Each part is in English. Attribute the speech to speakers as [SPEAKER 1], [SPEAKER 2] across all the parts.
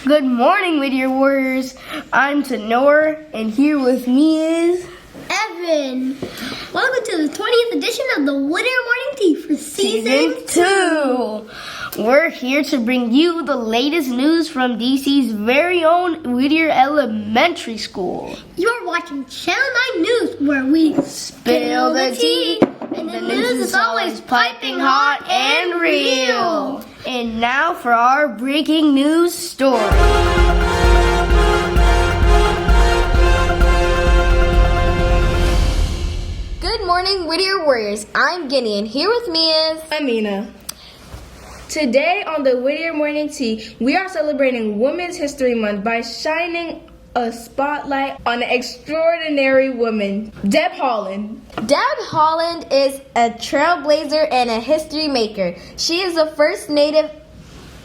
[SPEAKER 1] Good morning, Whittier Warriors. I'm Tenor, and here with me is
[SPEAKER 2] Evan. Welcome to the 20th edition of the Whittier Morning Tea for Season
[SPEAKER 1] 2. We're here to bring you the latest news from DC's very own Whittier Elementary School.
[SPEAKER 2] You're watching Channel 9 News, where we
[SPEAKER 1] Spill the tea,
[SPEAKER 2] and the news is always piping hot and real.
[SPEAKER 1] And now for our breaking news story.
[SPEAKER 3] Good morning, Whittier Warriors. I'm Guinea, and here with me is
[SPEAKER 1] Amina. Today on the Whittier Morning Tea, we are celebrating Women's History Month by shining a spotlight on an extraordinary woman, Deb Haaland.
[SPEAKER 3] Deb Haaland is a trailblazer and a history maker. She is the first Native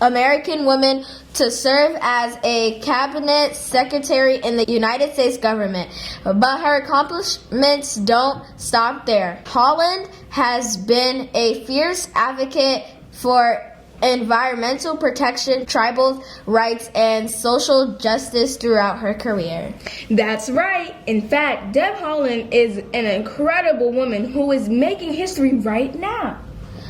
[SPEAKER 3] American woman to serve as a cabinet secretary in the United States government. But her accomplishments don't stop there. Haaland has been a fierce advocate for environmental protection, tribal rights, and social justice throughout her career.
[SPEAKER 1] That's right. In fact, Deb Haaland is an incredible woman who is making history right now.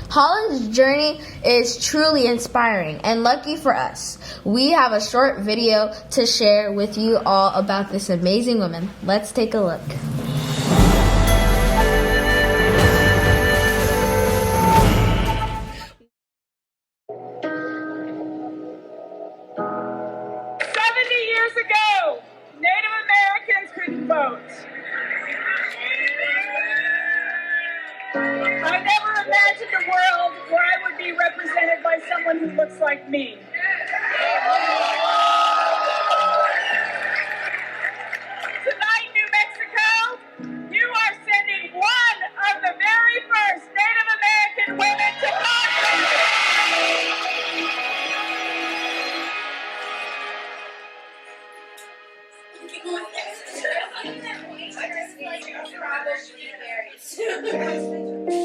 [SPEAKER 3] Haaland's journey is truly inspiring, and lucky for us, we have a short video to share with you all about this amazing woman. Let's take a look.
[SPEAKER 4] Years ago, Native Americans couldn't vote. I never imagined a world where I would be represented by someone who looks like me. Tonight, New Mexico, you are sending one of the very first Native American women to Congress.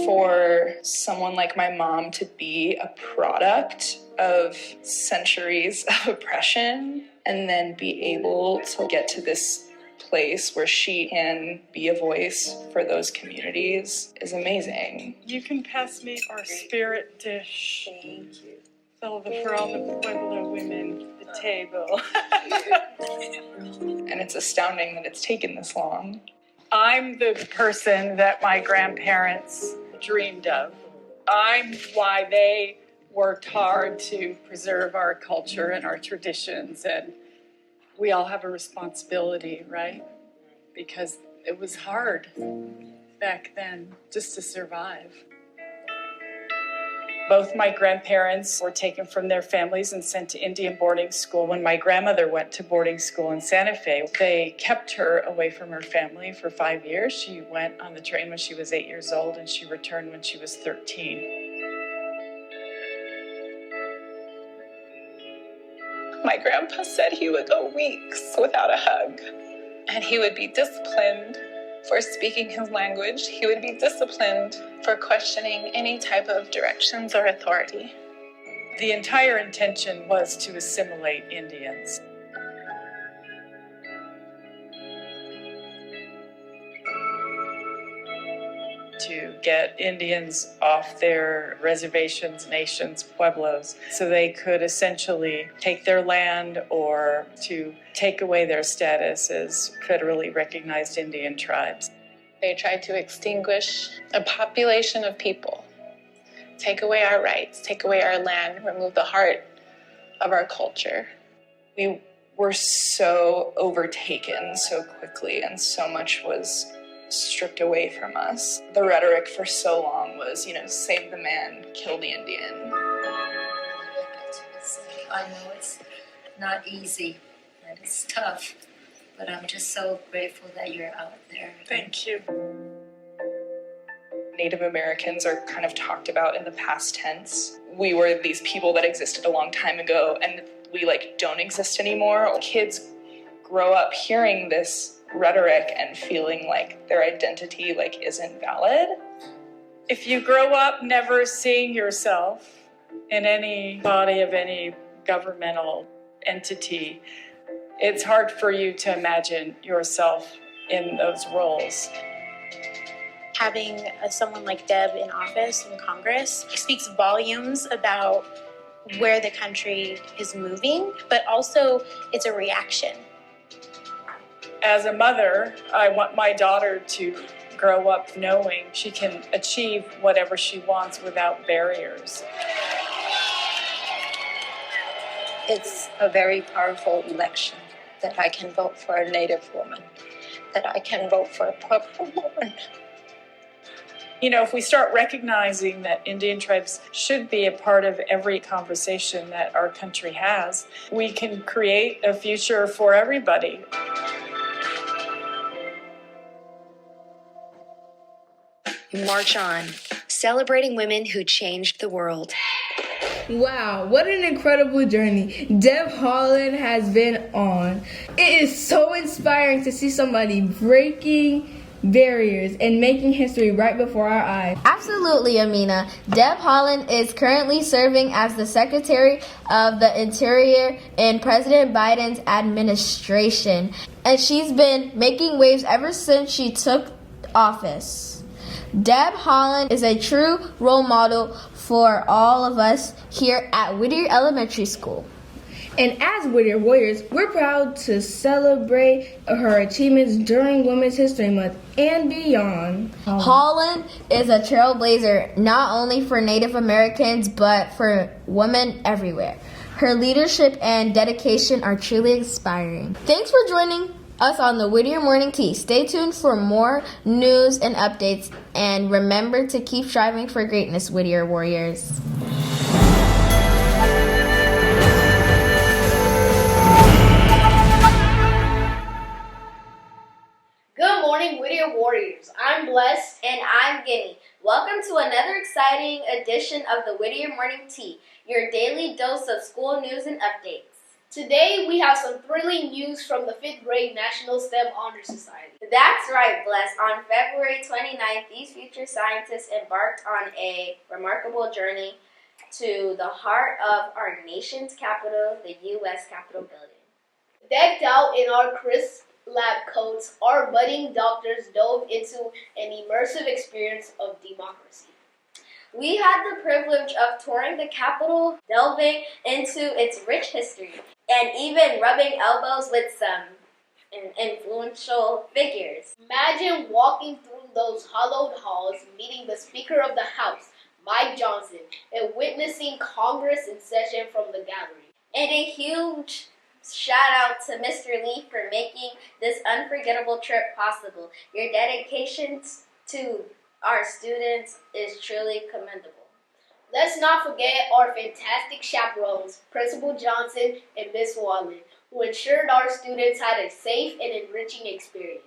[SPEAKER 5] For someone like my mom to be a product of centuries of oppression and then be able to get to this place where she can be a voice for those communities is amazing.
[SPEAKER 4] You can pass me our spirit dish. Thank you. For all the Pueblo women, the table.
[SPEAKER 5] And it's astounding that it's taken this long.
[SPEAKER 4] I'm the person that my grandparents dreamed of. I'm why they worked hard to preserve our culture and our traditions, and we all have a responsibility, right? Because it was hard back then just to survive. Both my grandparents were taken from their families and sent to Indian boarding school. When my grandmother went to boarding school in Santa Fe, they kept her away from her family for 5 years. She went on the train when she was 8 years old, and she returned when she was 13.
[SPEAKER 5] My grandpa said he would go weeks without a hug, and he would be disciplined for speaking his language. He would be disciplined for questioning any type of directions or authority.
[SPEAKER 4] The entire intention was to assimilate Indians. To get Indians off their reservations, nations, pueblos, so they could essentially take their land or to take away their status as federally recognized Indian tribes.
[SPEAKER 5] They tried to extinguish a population of people, take away our rights, take away our land, remove the heart of our culture. We were so overtaken so quickly, and so much was stripped away from us. The rhetoric for so long was, save the man, kill the Indian.
[SPEAKER 6] I know it's not easy and it's tough, but I'm just so grateful that you're out there.
[SPEAKER 4] Thank you.
[SPEAKER 5] Native Americans are kind of talked about in the past tense. We were these people that existed a long time ago, and we don't exist anymore. Kids grow up hearing this rhetoric and feeling like their identity isn't valid.
[SPEAKER 4] If you grow up never seeing yourself in any body of any governmental entity, it's hard for you to imagine yourself in those roles.
[SPEAKER 7] Having someone like Deb in office in Congress speaks volumes about where the country is moving, but also it's a reaction.
[SPEAKER 4] As a mother, I want my daughter to grow up knowing she can achieve whatever she wants without barriers.
[SPEAKER 6] It's a very powerful election that I can vote for a Native woman, that I can vote for a purple woman.
[SPEAKER 4] You know, if we start recognizing that Indian tribes should be a part of every conversation that our country has, we can create a future for everybody.
[SPEAKER 8] March On, celebrating women who changed the world.
[SPEAKER 1] Wow, what an incredible journey Deb Haaland has been on. It is so inspiring to see somebody breaking barriers and making history right before our eyes.
[SPEAKER 3] Absolutely, Amina. Deb Haaland is currently serving as the Secretary of the Interior in President Biden's administration, and she's been making waves ever since she took office. Deb Haaland is a true role model for all of us here at Whittier Elementary School.
[SPEAKER 1] And as Whittier Warriors, we're proud to celebrate her achievements during Women's History Month and beyond.
[SPEAKER 3] Haaland is a trailblazer not only for Native Americans but for women everywhere. Her leadership and dedication are truly inspiring. Thanks for joining us on the Whittier Morning Tea. Stay tuned for more news and updates, and remember to keep striving for greatness, Whittier Warriors.
[SPEAKER 9] Good morning, Whittier Warriors. I'm Bless.
[SPEAKER 3] And I'm Guinea. Welcome to another exciting edition of the Whittier Morning Tea, your daily dose of school news and updates.
[SPEAKER 9] Today we have some thrilling news from the 5th grade National STEM Honor Society.
[SPEAKER 3] That's right, Bless. On February 29th, these future scientists embarked on a remarkable journey to the heart of our nation's capital, the U.S. Capitol building.
[SPEAKER 9] Decked out in our crisp lab coats, our budding doctors dove into an immersive experience of democracy.
[SPEAKER 3] We had the privilege of touring the Capitol, delving into its rich history, and even rubbing elbows with some influential figures.
[SPEAKER 9] Imagine walking through those hollowed halls, meeting the Speaker of the House, Mike Johnson, and witnessing Congress in session from the gallery.
[SPEAKER 3] And a huge shout out to Mr. Lee for making this unforgettable trip possible. Your dedication to our students is truly commendable.
[SPEAKER 9] Let's not forget our fantastic chaperones, Principal Johnson and Miss Wallen, who ensured our students had a safe and enriching experience.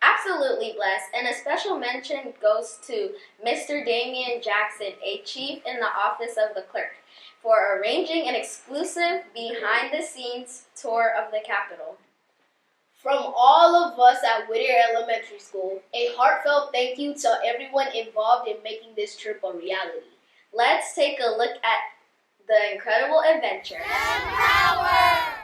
[SPEAKER 3] Absolutely, Bless. And a special mention goes to Mr. Damian Jackson, a chief in the office of the clerk, for arranging an exclusive behind-the-scenes tour of the Capitol.
[SPEAKER 9] From all of us at Whittier Elementary School, a heartfelt thank you to everyone involved in making this trip a reality.
[SPEAKER 3] Let's take a look at the incredible adventure.
[SPEAKER 2] Power!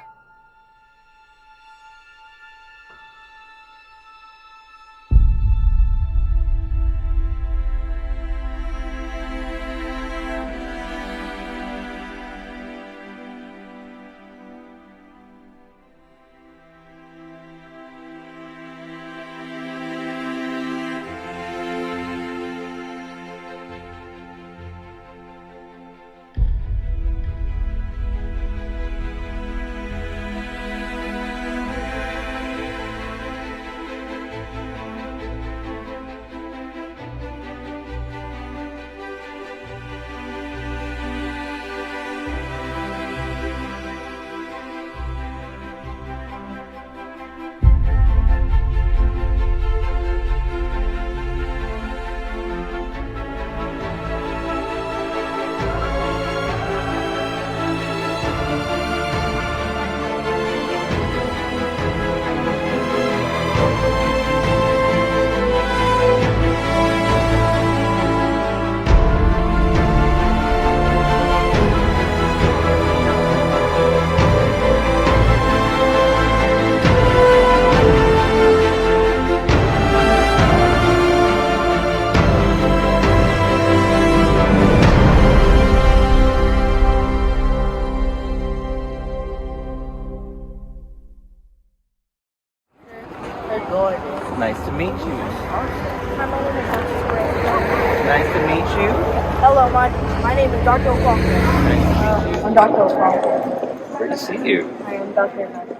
[SPEAKER 10] My name is Dr. Okwonga. I'm Dr. Okwonga.
[SPEAKER 11] Great to see you.
[SPEAKER 10] I am Dr. Okwonga.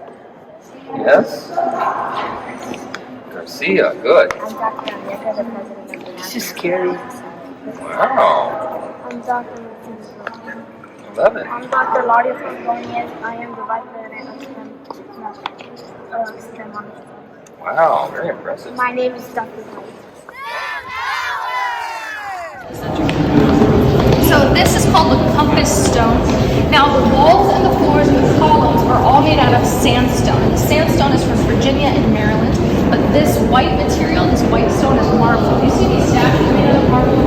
[SPEAKER 11] Yes? Garcia, good.
[SPEAKER 10] I'm Dr. Onyeka, the president of the National.
[SPEAKER 11] This is scary. Wow.
[SPEAKER 10] I'm Dr.
[SPEAKER 11] 11.
[SPEAKER 10] I'm Dr. Laudia Fernandez. I am the vice president of STEM on the
[SPEAKER 11] Wow, very impressive.
[SPEAKER 10] My name is Dr. White.
[SPEAKER 12] So this is called the compass stone. Now the walls and the floors and the columns are all made out of sandstone. The sandstone is from Virginia and Maryland, but this white material, this white stone is marble. You see these statues made out of marble?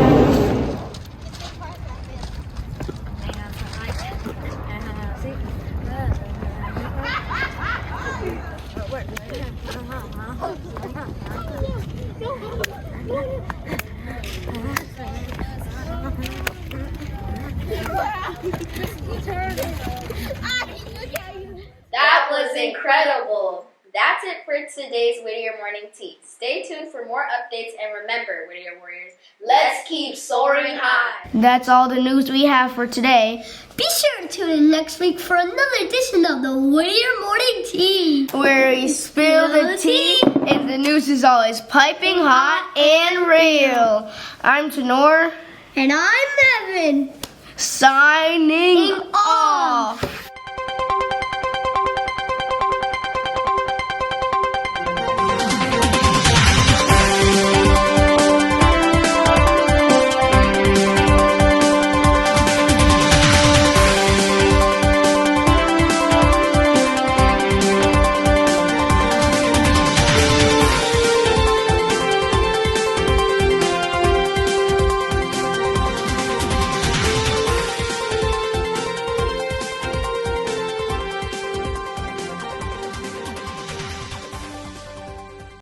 [SPEAKER 9] That was incredible. That's it for today's Whittier Morning Tea. Stay tuned for more updates and remember, Whittier Warriors, let's keep soaring high.
[SPEAKER 2] That's all the news we have for today. Be sure to tune in next week for another edition of the Whittier Morning Tea,
[SPEAKER 3] Where we spill the tea and the news is always piping hot and real. I'm Tenor.
[SPEAKER 2] And I'm Evan.
[SPEAKER 3] Signing off.